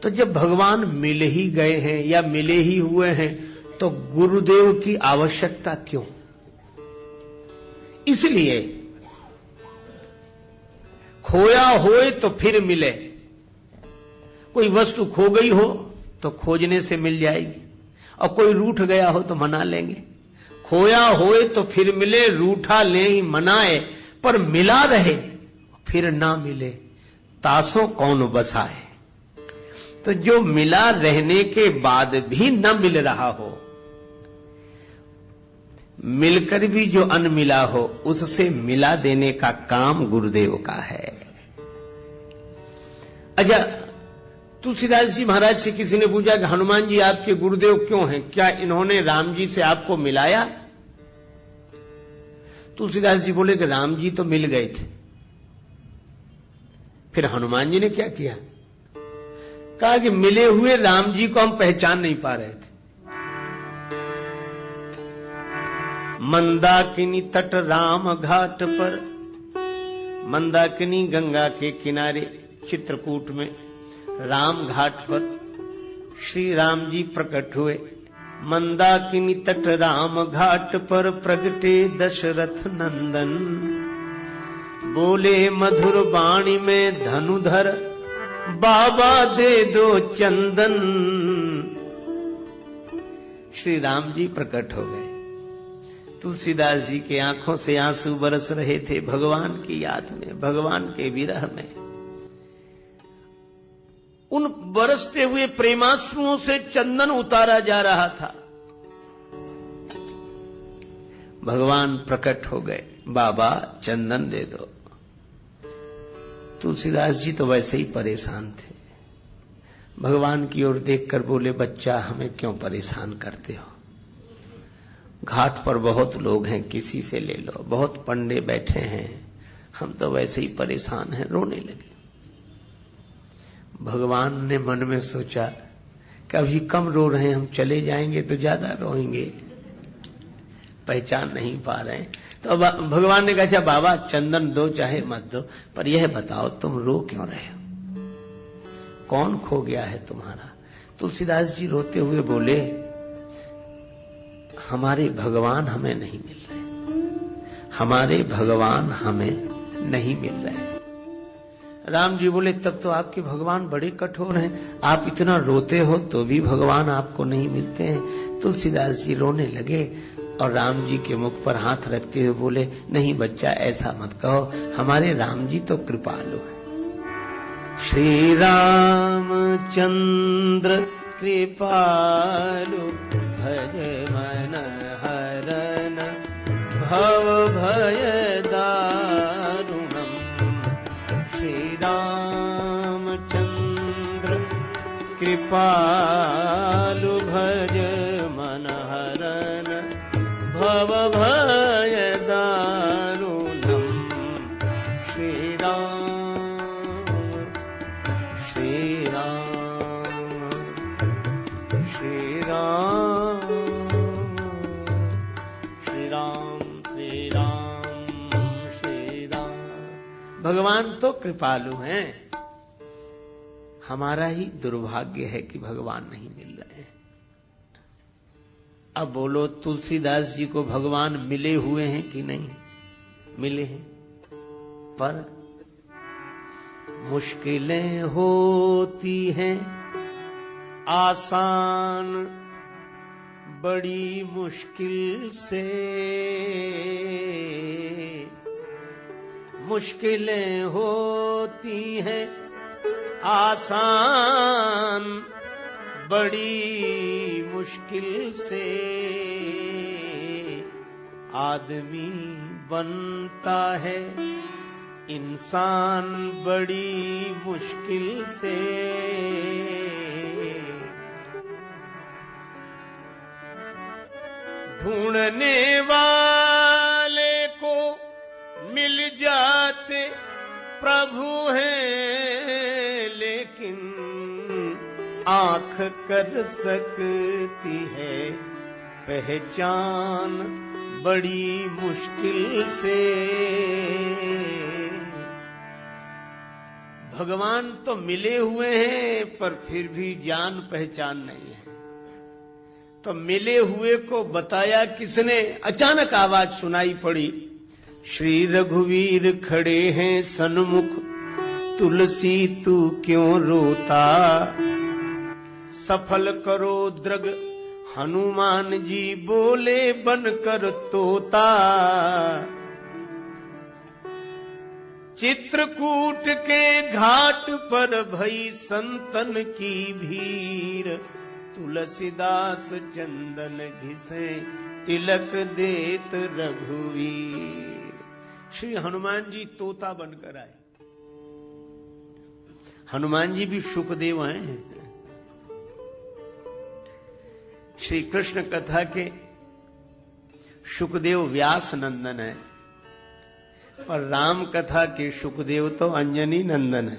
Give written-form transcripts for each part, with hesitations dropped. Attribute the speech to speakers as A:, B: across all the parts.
A: तो जब भगवान मिल ही गए हैं या मिले ही हुए हैं तो गुरुदेव की आवश्यकता क्यों? इसलिए खोया होए तो फिर मिले। कोई वस्तु खो गई हो तो खोजने से मिल जाएगी, और कोई रूठ गया हो तो मना लेंगे। खोया होए तो फिर मिले, रूठा ले ही मनाए, पर मिला रहे फिर ना मिले, तासों कौन बसाए। तो जो मिला रहने के बाद भी न मिल रहा हो, मिलकर भी जो अनमिला हो, उससे मिला देने का काम गुरुदेव का है। अच्छा, तुलसीदास जी महाराज से किसी ने पूछा कि हनुमान जी आपके गुरुदेव क्यों हैं, क्या इन्होंने राम जी से आपको मिलाया? तुलसीदास जी बोले कि राम जी तो मिल गए थे, फिर हनुमान जी ने क्या किया? कहा कि मिले हुए राम जी को हम पहचान नहीं पा रहे थे। मंदाकिनी तट राम घाट पर, मंदाकिनी गंगा के किनारे चित्रकूट में राम घाट पर श्री राम जी प्रकट हुए। मंदाकिनी तट राम घाट पर प्रगटे दशरथ नंदन, बोले मधुर वाणी में धनुधर, बाबा दे दो चंदन। श्री राम जी प्रकट हो गए। तुलसीदास जी के आंखों से आंसू बरस रहे थे भगवान की याद में, भगवान के विरह में। उन बरसते हुए प्रेमाश्रुओं से चंदन उतारा जा रहा था। भगवान प्रकट हो गए, बाबा चंदन दे दो। तुलसीदास जी तो वैसे ही परेशान थे। भगवान की ओर देखकर बोले, बच्चा हमें क्यों परेशान करते हो? घाट पर बहुत लोग हैं, किसी से ले लो, बहुत पंडे बैठे हैं, हम तो वैसे ही परेशान हैं। रोने लगे। भगवान ने मन में सोचा कि अभी कम रो रहे हैं, हम चले जाएंगे तो ज्यादा रोएंगे, पहचान नहीं पा रहे हैं। तो भगवान ने कहा, अच्छा बाबा चंदन दो चाहे मत दो, पर यह बताओ तुम रो क्यों रहे हो? कौन खो गया है तुम्हारा? तुलसीदास जी रोते हुए बोले, हमारे भगवान हमें नहीं मिल रहे, हमारे भगवान हमें नहीं मिल रहे। राम जी बोले, तब तो आपके भगवान बड़े कठोर हैं, आप इतना रोते हो तो भी भगवान आपको नहीं मिलते हैं। तुलसीदास जी रोने लगे और राम जी के मुख पर हाथ रखते हुए बोले, नहीं बच्चा ऐसा मत कहो, हमारे राम जी तो कृपालु हैं। श्री रामचंद्र कृपालु, भज मन हरन भव भय दारुणम। श्री रामचंद्र कृपालु, भज मन हरन भव भय दारुणम। श्री राम श्री राम श्री राम श्री राम श्री राम श्री राम। भगवान तो कृपालु हैं, हमारा ही दुर्भाग्य है कि भगवान नहीं मिल रहे हैं। अब बोलो, तुलसीदास जी को भगवान मिले हुए हैं कि नहीं? मिले हैं, पर मुश्किलें होती हैं आसान बड़ी मुश्किल से। मुश्किलें होती हैं आसान बड़ी मुश्किल से। आदमी बनता है इंसान बड़ी मुश्किल से। ढूंढने वाले को मिल जाते प्रभु हैं, लेकिन आंख कर सकती है पहचान बड़ी मुश्किल से। भगवान तो मिले हुए हैं पर फिर भी जान पहचान नहीं है। तो मिले हुए को बताया किसने? अचानक आवाज सुनाई पड़ी, श्री रघुवीर खड़े हैं सन्मुख, तुलसी तू क्यों रोता, सफल करो द्रग हनुमान जी बोले बनकर तोता, चित्रकूट के घाट पर भई संतन की भीड़, तुलसीदास चंदन घिसे तिलक देत रघुवीर। श्री हनुमान जी तोता बनकर आए। हनुमान जी भी सुखदेव हैं। श्री कृष्ण कथा के सुखदेव व्यास नंदन है, पर राम कथा के सुखदेव तो अंजनी नंदन है।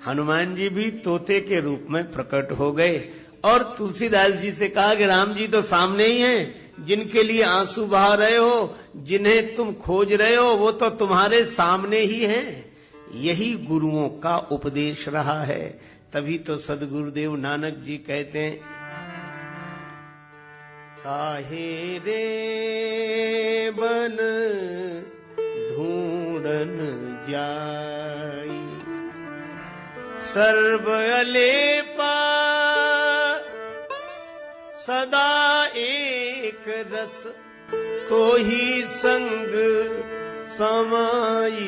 A: हनुमान जी भी तोते के रूप में प्रकट हो गए और तुलसीदास जी से कहा कि राम जी तो सामने ही हैं, जिनके लिए आंसू बहा रहे हो, जिन्हें तुम खोज रहे हो, वो तो तुम्हारे सामने ही हैं। यही गुरुओं का उपदेश रहा है। तभी तो सदगुरुदेव नानक जी कहते हैं, काहे रे बन ढूंढन जाई, सर्व अलेपा सदा एक रस, तो ही संग समाई,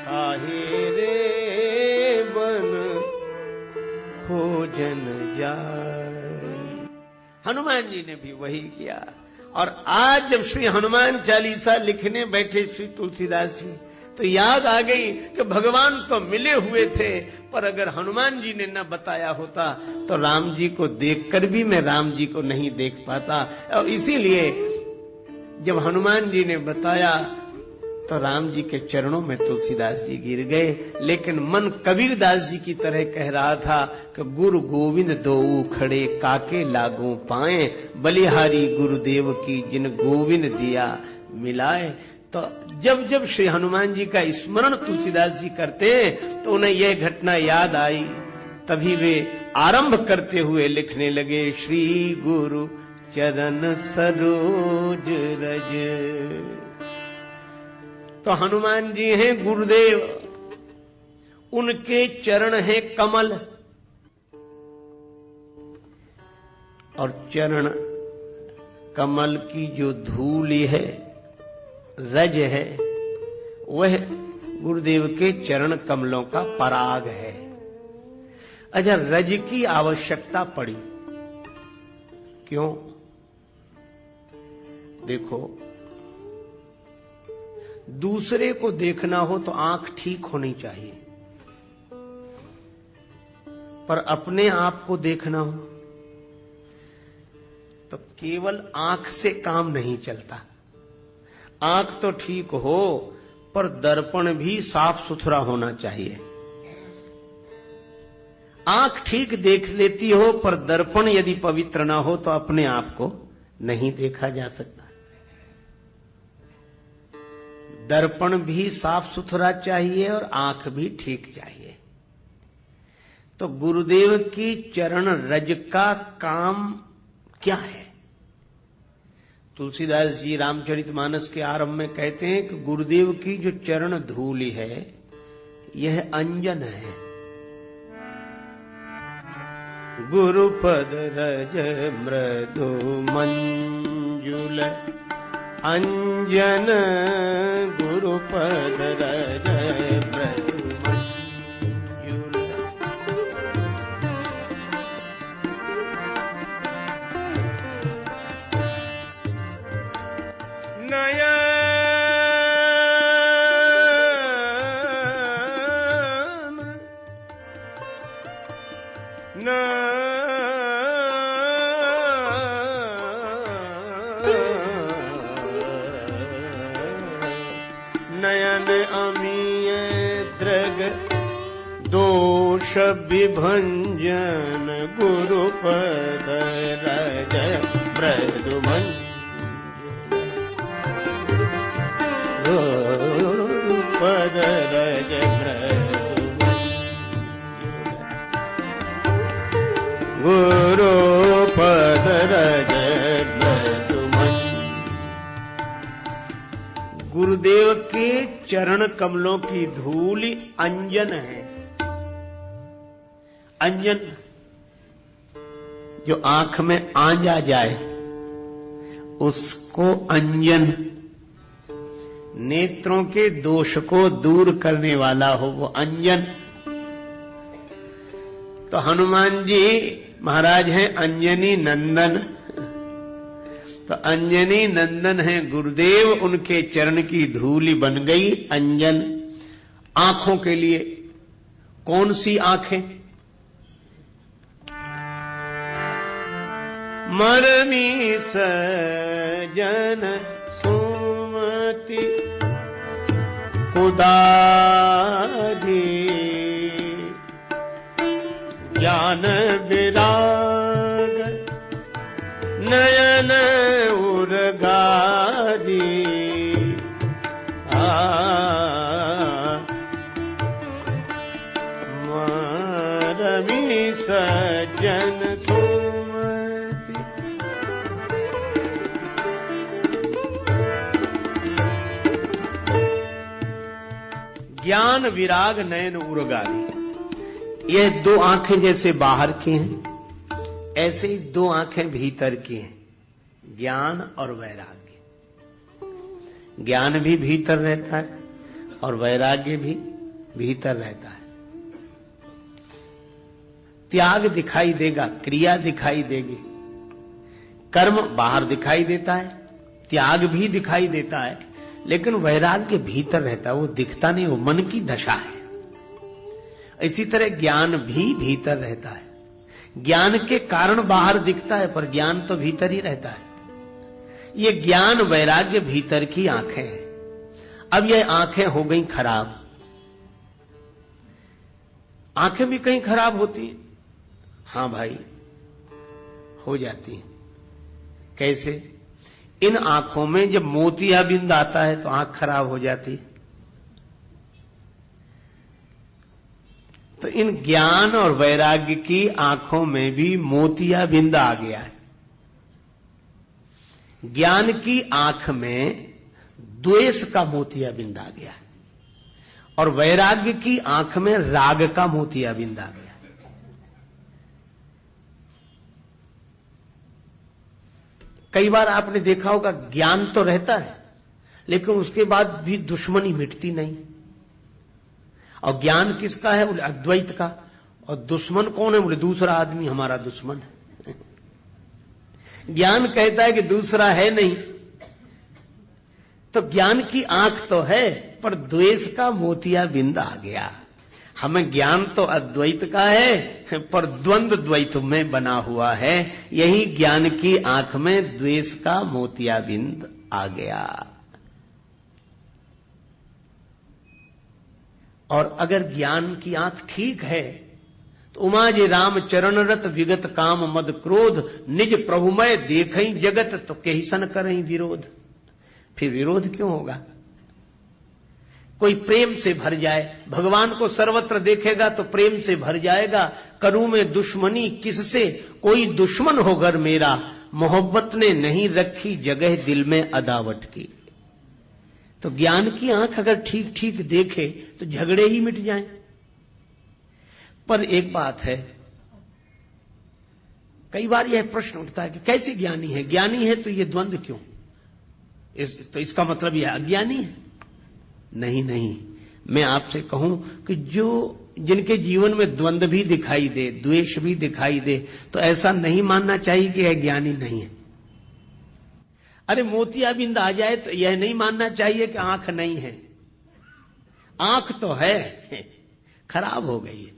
A: काहे रे बन खोजन जाए। हनुमान जी ने भी वही किया। और आज जब श्री हनुमान चालीसा लिखने बैठे श्री तुलसीदास जी, तो याद आ गई कि भगवान तो मिले हुए थे, पर अगर हनुमान जी ने न बताया होता तो राम जी को देखकर भी मैं राम जी को नहीं देख पाता। और इसीलिए जब हनुमान जी ने बताया तो राम जी के चरणों में तुलसीदास जी गिर गए। लेकिन मन कबीरदास जी की तरह कह रहा था कि गुरु गोविंद दोऊ खड़े, काके लागू पाए, बलिहारी गुरुदेव की जिन गोविंद दिया मिलाए। तो जब जब श्री हनुमान जी का स्मरण तुलसीदास जी करते हैं तो उन्हें यह घटना याद आई। तभी वे आरंभ करते हुए लिखने लगे, श्री गुरु चरण सरोज रज। तो हनुमान जी हैं गुरुदेव, उनके चरण हैं कमल, और चरण कमल की जो धूल है, रज है, वह गुरुदेव के चरण कमलों का पराग है। अच्छा, रज की आवश्यकता पड़ी क्यों? देखो, दूसरे को देखना हो तो आंख ठीक होनी चाहिए, पर अपने आप को देखना हो तो केवल आंख से काम नहीं चलता। आंख तो ठीक हो, पर दर्पण भी साफ सुथरा होना चाहिए। आंख ठीक देख लेती हो, पर दर्पण यदि पवित्र ना हो तो अपने आप को नहीं देखा जा सकता। दर्पण भी साफ सुथरा चाहिए और आंख भी ठीक चाहिए। तो गुरुदेव की चरण रज का काम क्या है? तुलसीदास जी रामचरितमानस के आरंभ में कहते हैं कि गुरुदेव की जो चरण धूलि है, यह अंजन है। गुरुपद रज मृदु मंजुल अंजन, गुरुपद रज मृदु मंजुल। नयन नयन अमीय दृग दोष विभंजन, गुरुपद रज मृदु मंजुल, गुरुपद रज मृदु गुरु पद रज तुमन। गुरुदेव के चरण कमलों की धूल अंजन है। अंजन जो आंख में आंज आ जाए उसको अंजन, नेत्रों के दोष को दूर करने वाला हो वो अंजन। तो हनुमान जी महाराज हैं अंजनी नंदन। तो अंजनी नंदन है गुरुदेव, उनके चरण की धूली बन गई अंजन। आंखों के लिए कौन सी आंखें? मरमी सजन सुमति कुदारी, ज्ञान विराग नयन उर्गारी। मरमी सजन सुमति। ज्ञान विराग नयन उर्गारी, ये दो आंखें जैसे बाहर की हैं ऐसे ही दो आंखें भीतर की हैं, ज्ञान और वैराग्य। ज्ञान भी भीतर रहता है और वैराग्य भी भीतर रहता है। त्याग दिखाई देगा, क्रिया दिखाई देगी, कर्म बाहर दिखाई देता है, त्याग भी दिखाई देता है, लेकिन वैराग्य भीतर रहता है, वो दिखता नहीं, वो मन की दशा है। इसी तरह ज्ञान भी भीतर रहता है। ज्ञान के कारण बाहर दिखता है पर ज्ञान तो भीतर ही रहता है। ये ज्ञान वैराग्य भीतर की आंखें हैं। अब ये आंखें हो गई खराब। आंखें भी कहीं खराब होती हैं। हां भाई, हो जाती हैं। कैसे? इन आंखों में जब मोतियाबिंद आता है तो आंख खराब हो जाती है। तो इन ज्ञान और वैराग्य की आंखों में भी मोतियाबिंद आ गया है। ज्ञान की आंख में द्वेष का मोतियाबिंद आ गया है और वैराग्य की आंख में राग का मोतियाबिंद आ गया। कई बार आपने देखा होगा ज्ञान तो रहता है लेकिन उसके बाद भी दुश्मनी मिटती नहीं। और ज्ञान किसका है? बोले अद्वैत का। और दुश्मन कौन है? बोले दूसरा आदमी हमारा दुश्मन है। ज्ञान कहता है कि दूसरा है नहीं। तो ज्ञान की आंख तो है पर द्वेष का मोतियाबिंद आ गया। हमें ज्ञान तो अद्वैत का है पर द्वंद्व द्वैत में बना हुआ है। यही ज्ञान की आंख में द्वेष का मोतियाबिंद आ गया। और अगर ज्ञान की आंख ठीक है तो उमाजे राम चरण रत विगत काम मद क्रोध निज प्रभुमय देखई जगत तो कहिसन करई विरोध। फिर विरोध क्यों होगा? कोई प्रेम से भर जाए, भगवान को सर्वत्र देखेगा तो प्रेम से भर जाएगा। करूं में दुश्मनी किससे, कोई दुश्मन हो घर मेरा, मोहब्बत ने नहीं रखी जगह दिल में अदावत की। तो ज्ञान की आंख अगर ठीक ठीक देखे तो झगड़े ही मिट जाएं। पर एक बात है, कई बार यह प्रश्न उठता है कि कैसे ज्ञानी है? ज्ञानी है तो ये द्वंद्व क्यों? तो इसका मतलब यह अज्ञानी है? नहीं नहीं, मैं आपसे कहूं कि जो जिनके जीवन में द्वंद्व भी दिखाई दे, द्वेष भी दिखाई दे, तो ऐसा नहीं मानना चाहिए कि यह ज्ञानी नहीं है। अरे मोतियाबिंद आ जाए तो यह नहीं मानना चाहिए कि आंख नहीं है। आंख तो है, खराब हो गई है।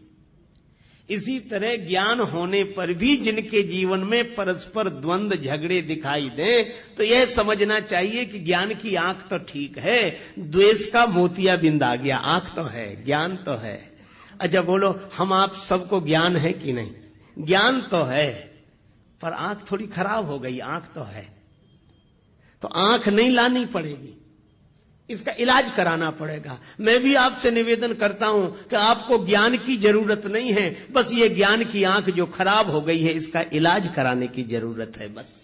A: इसी तरह ज्ञान होने पर भी जिनके जीवन में परस्पर द्वंद्व झगड़े दिखाई दे तो यह समझना चाहिए कि ज्ञान की आंख तो ठीक है, द्वेष का मोतियाबिंद आ गया। आंख तो है, ज्ञान तो है। अच्छा बोलो, हम आप सबको ज्ञान है कि नहीं? ज्ञान तो है पर आंख थोड़ी खराब हो गई। आंख तो है तो आंख नहीं लानी पड़ेगी। इसका इलाज कराना पड़ेगा। मैं भी आपसे निवेदन करता हूं कि आपको ज्ञान की जरूरत नहीं है, बस ये ज्ञान की आंख जो खराब हो गई है इसका इलाज कराने की जरूरत है बस।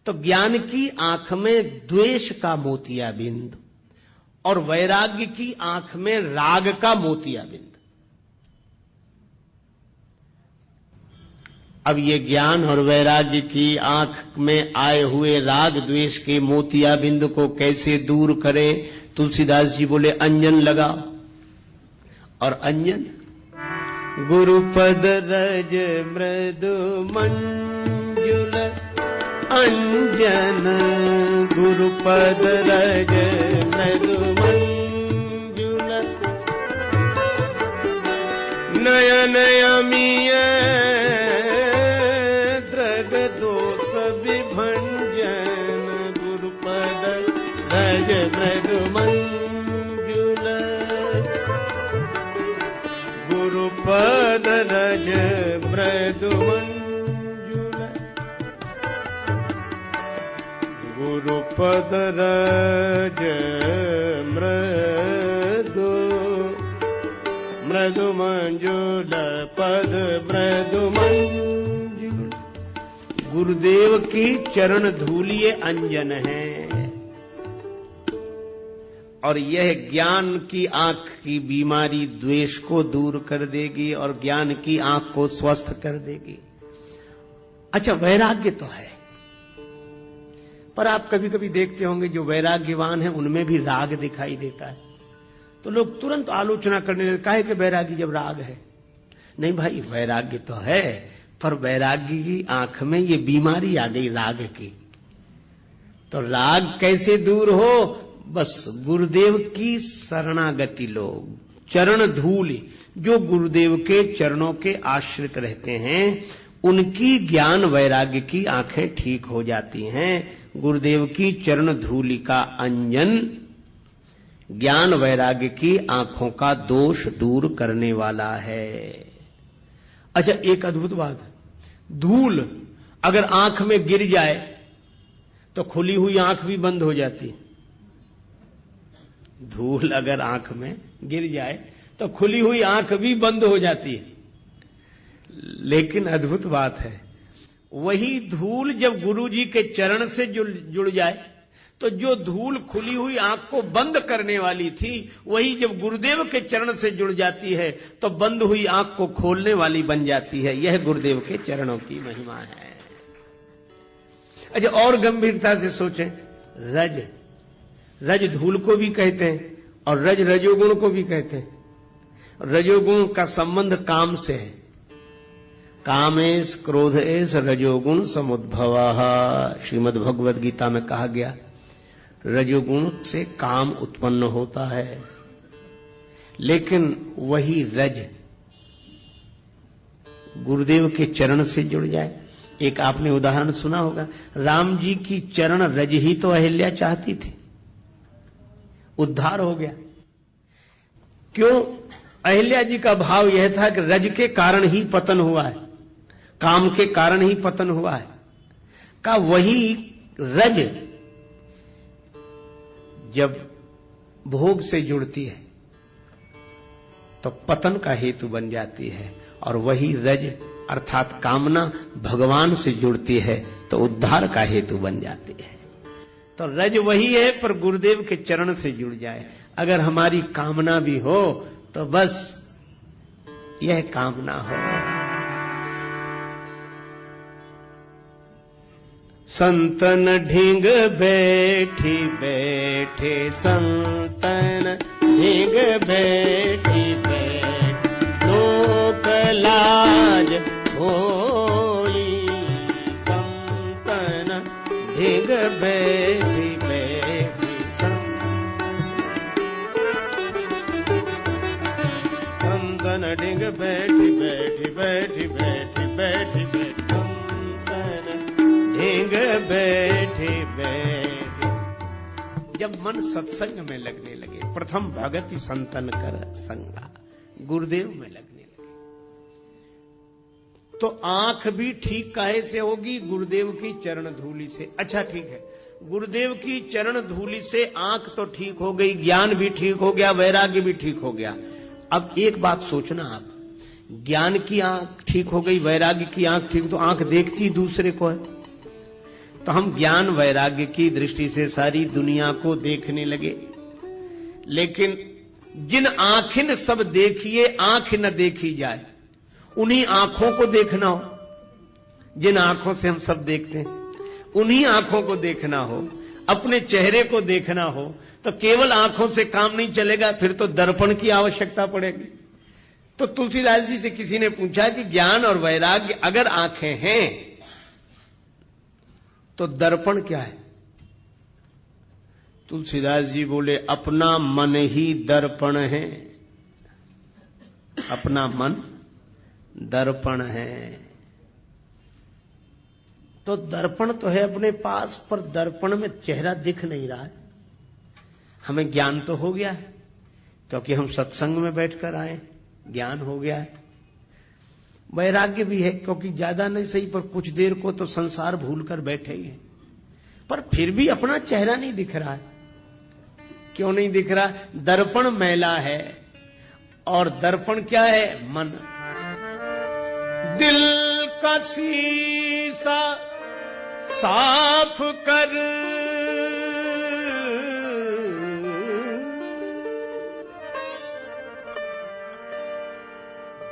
A: तो ज्ञान की आंख में द्वेष का मोतियाबिंद और वैराग्य की आंख में राग का मोतियाबिंद। अब ये ज्ञान और वैराग्य की आंख में आए हुए राग द्वेष के मोतियाबिंद को कैसे दूर करें? तुलसीदास जी बोले अंजन लगाओ। और अंजन गुरुपद रज मृदु मंजुल अंजन, गुरुपद रज मृदु मंजुल नयन अमीय द्रग दोष विभंजन, गुरुपद रज मृदु मंजुल, गुरुपद रज मृदु मंजुल, गुरुपद रज मृदु मृदु मंजुल पद मृदु मंजुल। गुरुदेव की चरण धूलि ये अंजन है और यह ज्ञान की आंख की बीमारी द्वेष को दूर कर देगी और ज्ञान की आंख को स्वस्थ कर देगी। अच्छा, वैराग्य तो है, पर आप कभी कभी देखते होंगे जो वैराग्यवान है उनमें भी राग दिखाई देता है, तो लोग तुरंत आलोचना करने लगते, काहे कि वैराग्य जब राग है। नहीं भाई, वैराग्य तो है, पर वैराग्य की आंख में ये बीमारी आ गई राग की। तो राग कैसे दूर हो? बस गुरुदेव की शरणागति लो, चरण धूल। जो गुरुदेव के चरणों के आश्रित रहते हैं उनकी ज्ञान वैराग्य की आंखें ठीक हो जाती हैं। गुरुदेव की चरण धूलि का अंजन ज्ञान वैराग्य की आंखों का दोष दूर करने वाला है। अच्छा, एक अद्भुत बात है, धूल अगर आंख में गिर जाए तो खुली हुई आंख भी बंद हो जाती है। धूल अगर आंख में गिर जाए तो खुली हुई आंख भी बंद हो जाती है। लेकिन अद्भुत बात है, वही धूल जब गुरु जी के चरण से जुड़ जाए तो जो धूल खुली हुई आंख को बंद करने वाली थी, वही जब गुरुदेव के चरण से जुड़ जाती है तो बंद हुई आंख को खोलने वाली बन जाती है। यह गुरुदेव के चरणों की महिमा है। अच्छा, और गंभीरता से सोचें, रज रज धूल को भी कहते हैं और रज रजोगुण को भी कहते हैं। रजोगुण का संबंध काम से है। कामेश क्रोधेश रजोगुण समुद्भवः, श्रीमद् भगवद गीता में कहा गया। रजोगुण से काम उत्पन्न होता है, लेकिन वही रज गुरुदेव के चरण से जुड़ जाए। एक आपने उदाहरण सुना होगा, राम जी की चरण रज ही तो अहिल्या चाहती थी, उद्धार हो गया। क्यों? अहिल्या जी का भाव यह था कि रज के कारण ही पतन हुआ है, काम के कारण ही पतन हुआ है। का वही रज जब भोग से जुड़ती है तो पतन का हेतु बन जाती है, और वही रज अर्थात कामना भगवान से जुड़ती है तो उद्धार का हेतु बन जाती है। तो रज वही है, पर गुरुदेव के चरण से जुड़ जाए। अगर हमारी कामना भी हो तो बस यह कामना हो, संतन ढींग बैठी बैठे, संतन ढींग बैठी बैठी, लोक लाज होई, संतन ढींग बैठी बैठी, संतन ढींग बैठी बैठी बैठी बैठी बैठी बैठी, ढींग बैठे बैठे। जब मन सत्संग में लगने लगे, प्रथम भगति संतन कर संगा, गुरुदेव में लगने लगे, तो आंख भी ठीक काहे से होगी? गुरुदेव की चरण धूलि से। अच्छा ठीक है, गुरुदेव की चरण धूलि से आंख तो ठीक हो गई, ज्ञान भी ठीक हो गया, वैराग्य भी ठीक हो गया। अब एक बात सोचना आप, ज्ञान की आंख ठीक हो गई, वैराग्य की आंख ठीक, तो आंख देखती दूसरे को है। तो हम ज्ञान वैराग्य की दृष्टि से सारी दुनिया को देखने लगे। लेकिन जिन आंखिन सब देखिए आंख न देखी जाए, उन्हीं आंखों को देखना हो। जिन आंखों से हम सब देखते हैं उन्हीं आंखों को देखना हो, अपने चेहरे को देखना हो, तो केवल आंखों से काम नहीं चलेगा, फिर तो दर्पण की आवश्यकता पड़ेगी। तो तुलसीदास जी से किसी ने पूछा कि ज्ञान और वैराग्य अगर आंखें हैं तो दर्पण क्या है? तुलसीदास जी बोले, अपना मन ही दर्पण है। अपना मन दर्पण है। तो दर्पण तो है अपने पास, पर दर्पण में चेहरा दिख नहीं रहा है। हमें ज्ञान तो हो गया है क्योंकि हम सत्संग में बैठकर आए, ज्ञान हो गया है। वैराग्य भी है क्योंकि ज्यादा नहीं सही पर कुछ देर को तो संसार भूलकर बैठे ही हैं, पर फिर भी अपना चेहरा नहीं दिख रहा है। क्यों नहीं दिख रहा? दर्पण मैला है। और दर्पण क्या है? मन। दिल का शीशा साफ कर,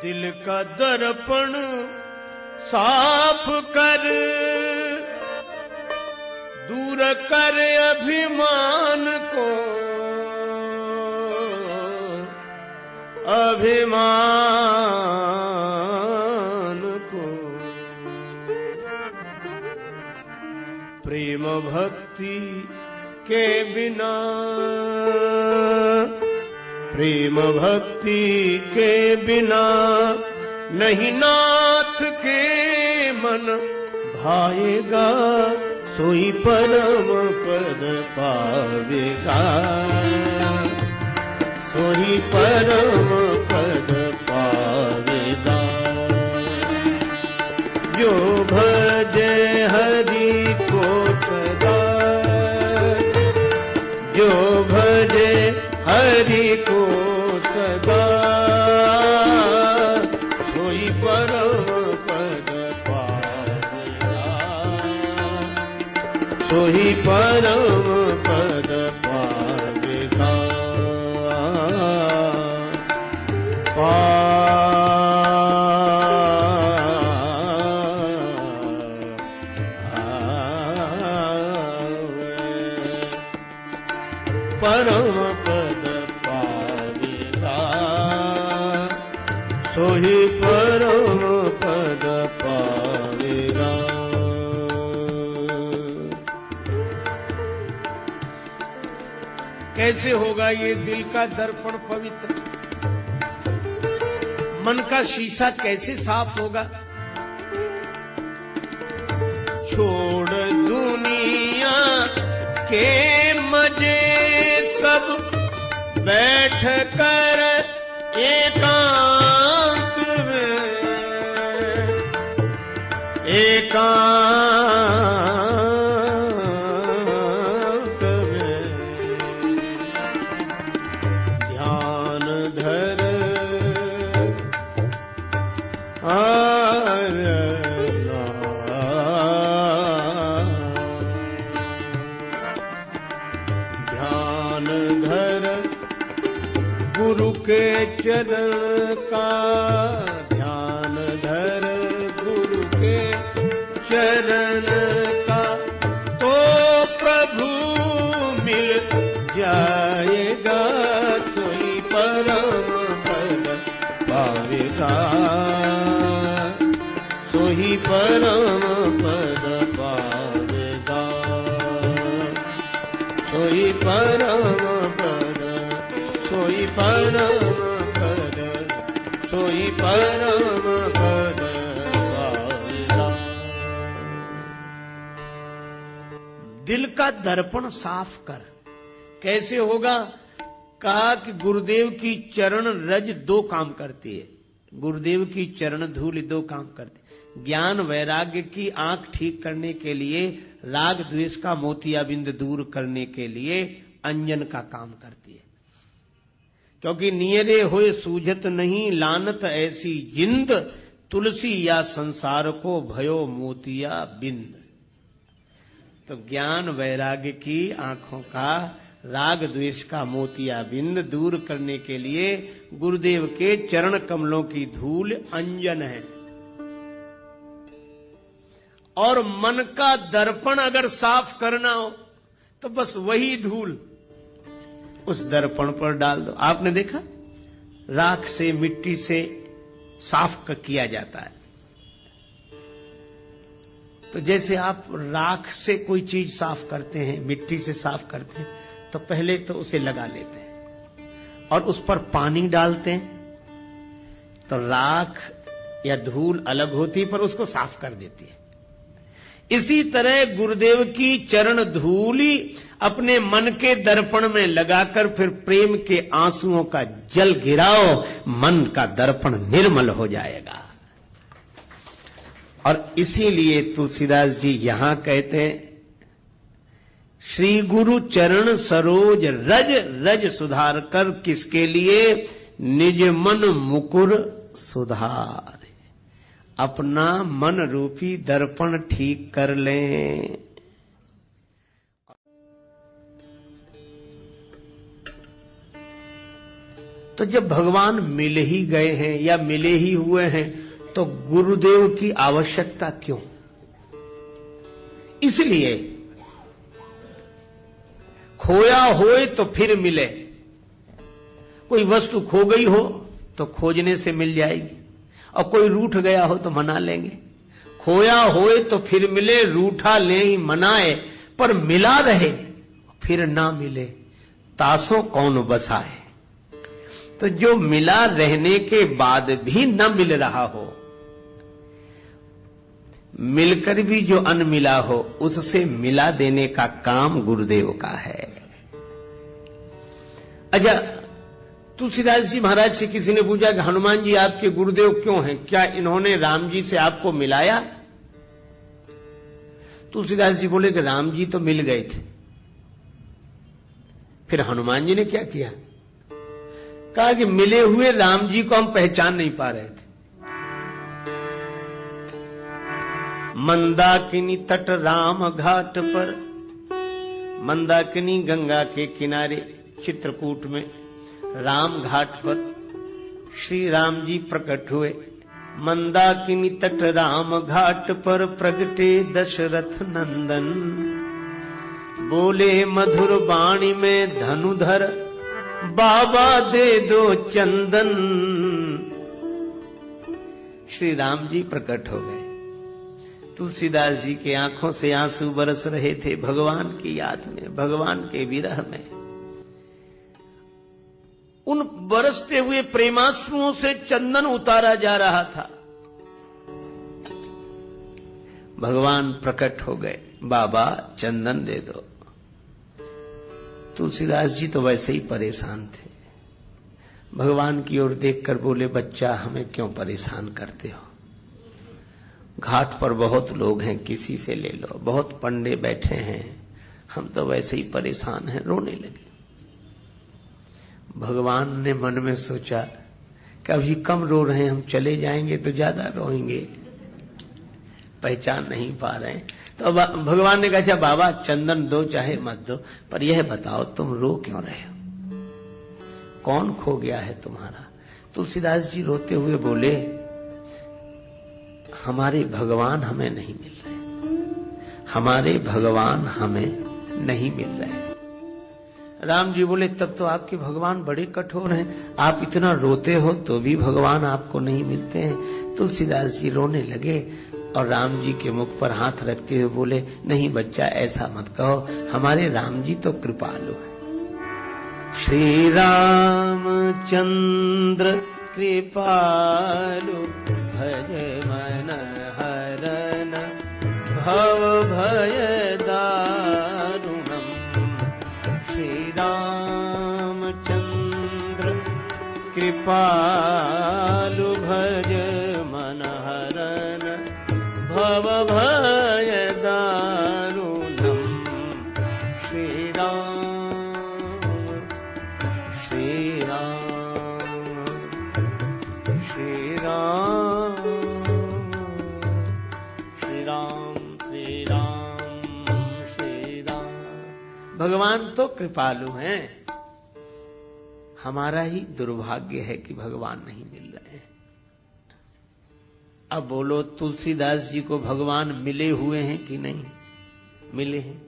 A: दिल का दर्पण साफ कर, दूर कर अभिमान को, अभिमान को। प्रेम भक्ति के बिना, प्रेम भक्ति के बिना नहीं नाथ के मन भाएगा, सोई परम पद पावेगा, सोई परम पद पावेगा। जो भजे हरि को सदा, जो भजे हरि को सदा, सोई परम पद पावेगा, सोई परम पद पावेगा। परम पद पावेगा, सोही परम पद पावेगा। कैसे होगा ये दिल का दर्पण पवित्र? मन का शीशा कैसे साफ होगा? छोड़ दुनिया के मजे सब, बैठ कर एकांत में, एकांत में ध्यान धर, ध्यान धर गुरु के चरण का, ध्यान धर गुरु के चरण का, तो प्रभु मिल जाएगा, सोई परम पद पावेगा, सोई परम पद पावेगा, सोई परम पद, सोई परम पद, सोई परम पद पावेगा। दिल का दर्पण साफ कर। कैसे होगा? कहा कि गुरुदेव की चरण रज दो काम करती है। गुरुदेव की चरण धूल दो काम करती। ज्ञान वैराग्य की आंख ठीक करने के लिए, राग द्वेष का मोतियाबिंद दूर करने के लिए अंजन का काम करती है। क्योंकि नियरे होए सूझत नहीं, लानत ऐसी जिंद, तुलसी या संसार को भयो मोतिया बिंद। तो ज्ञान वैराग्य की आंखों का, राग द्वेष का मोतिया बिंद दूर करने के लिए गुरुदेव के चरण कमलों की धूल अंजन है। और मन का दर्पण अगर साफ करना हो तो बस वही धूल उस दर्पण पर डाल दो। आपने देखा, राख से, मिट्टी से साफ किया जाता है। तो जैसे आप राख से कोई चीज साफ करते हैं, मिट्टी से साफ करते हैं, तो पहले तो उसे लगा लेते हैं और उस पर पानी डालते हैं, तो राख या धूल अलग होती है पर उसको साफ कर देती है। इसी तरह गुरुदेव की चरण धूली अपने मन के दर्पण में लगाकर फिर प्रेम के आंसुओं का जल गिराओ, मन का दर्पण निर्मल हो जाएगा। और इसीलिए तुलसीदास जी यहां कहते हैं, श्री गुरु चरण सरोज रज रज सुधार कर, किसके लिए? निज मन मुकुर सुधार। अपना मन रूपी दर्पण ठीक कर लें। तो जब भगवान मिल ही गए हैं या मिले ही हुए हैं तो गुरुदेव की आवश्यकता क्यों? इसलिए खोया होए तो फिर मिले। कोई वस्तु खो गई हो तो खोजने से मिल जाएगी, और कोई रूठ गया हो तो मना लेंगे। खोया होए तो फिर मिले, रूठा ले ही मनाए, पर मिला रहे फिर ना मिले, तासों कौन बसाए। तो जो मिला रहने के बाद भी न मिल रहा हो, मिलकर भी जो अनमिला हो, उससे मिला देने का काम गुरुदेव का है। अच्छा, तुलसीदास जी महाराज से किसी ने पूछा कि हनुमान जी आपके गुरुदेव क्यों हैं? क्या इन्होंने राम जी से आपको मिलाया? तुलसीदास जी बोले कि राम जी तो मिल गए थे, फिर हनुमान जी ने क्या किया? कहा कि मिले हुए राम जी को हम पहचान नहीं पा रहे थे। मंदाकिनी तट राम घाट पर, मंदाकिनी गंगा के किनारे चित्रकूट में राम घाट पर श्री राम जी प्रकट हुए। मंदाकिनी तट राम घाट पर प्रगटे दशरथ नंदन, बोले मधुर वाणी में धनुधर, बाबा दे दो चंदन। श्री राम जी प्रकट हो गए। तुलसीदास जी के आंखों से आंसू बरस रहे थे भगवान की याद में, भगवान के विरह में। उन बरसते हुए प्रेमाश्रुओं से चंदन उतारा जा रहा था। भगवान प्रकट हो गए, बाबा चंदन दे दो। तुलसीदास जी तो वैसे ही परेशान थे। भगवान की ओर देखकर बोले, बच्चा हमें क्यों परेशान करते हो? घाट पर बहुत लोग हैं, किसी से ले लो, बहुत पंडे बैठे हैं, हम तो वैसे ही परेशान हैं। रोने लगे। भगवान ने मन में सोचा कि अभी कम रो रहे हैं, हम चले जाएंगे तो ज्यादा रोएंगे, पहचान नहीं पा रहे हैं। तो भगवान ने कहा, अच्छा बाबा चंदन दो चाहे मत दो, पर यह बताओ तुम रो क्यों रहे हो? कौन खो गया है तुम्हारा? तुलसीदास जी रोते हुए बोले, हमारे भगवान हमें नहीं मिल रहे, हमारे भगवान हमें नहीं मिल रहे। राम जी बोले, तब तो आपके भगवान बड़े कठोर हैं, आप इतना रोते हो तो भी भगवान आपको नहीं मिलते हैं। तुलसीदास जी रोने लगे और राम जी के मुख पर हाथ रखते हुए बोले, नहीं बच्चा ऐसा मत कहो, हमारे राम जी तो कृपालु हैं। श्री रामचंद्र कृपालु, भज मन हरन भव भय दारुणम। श्री रामचंद्र कृपालु, भज मन हरन भवभय दारुणम् श्रीराम श्रीराम श्रीराम श्रीराम श्रीराम श्रीराम। भगवान तो कृपालु हैं, हमारा ही दुर्भाग्य है कि भगवान नहीं मिल रहे हैं। अब बोलो, तुलसीदास जी को भगवान मिले हुए हैं कि नहीं मिले हैं?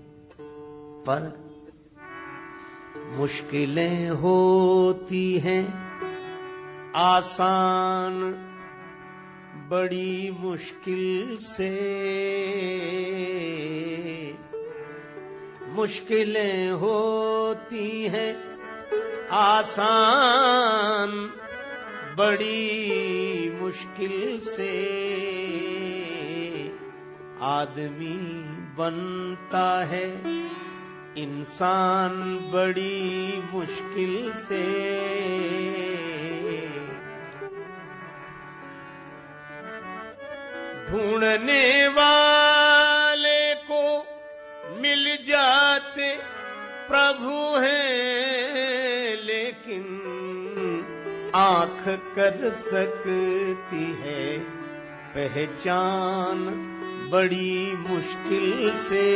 A: पर मुश्किलें होती हैं आसान बड़ी मुश्किल से, मुश्किलें होती हैं आसान बड़ी मुश्किल से, आदमी बनता है इंसान बड़ी मुश्किल से। ढूंढने वाले को मिल जाते प्रभु हैं, लेकिन आंख कर सकती है पहचान बड़ी मुश्किल से।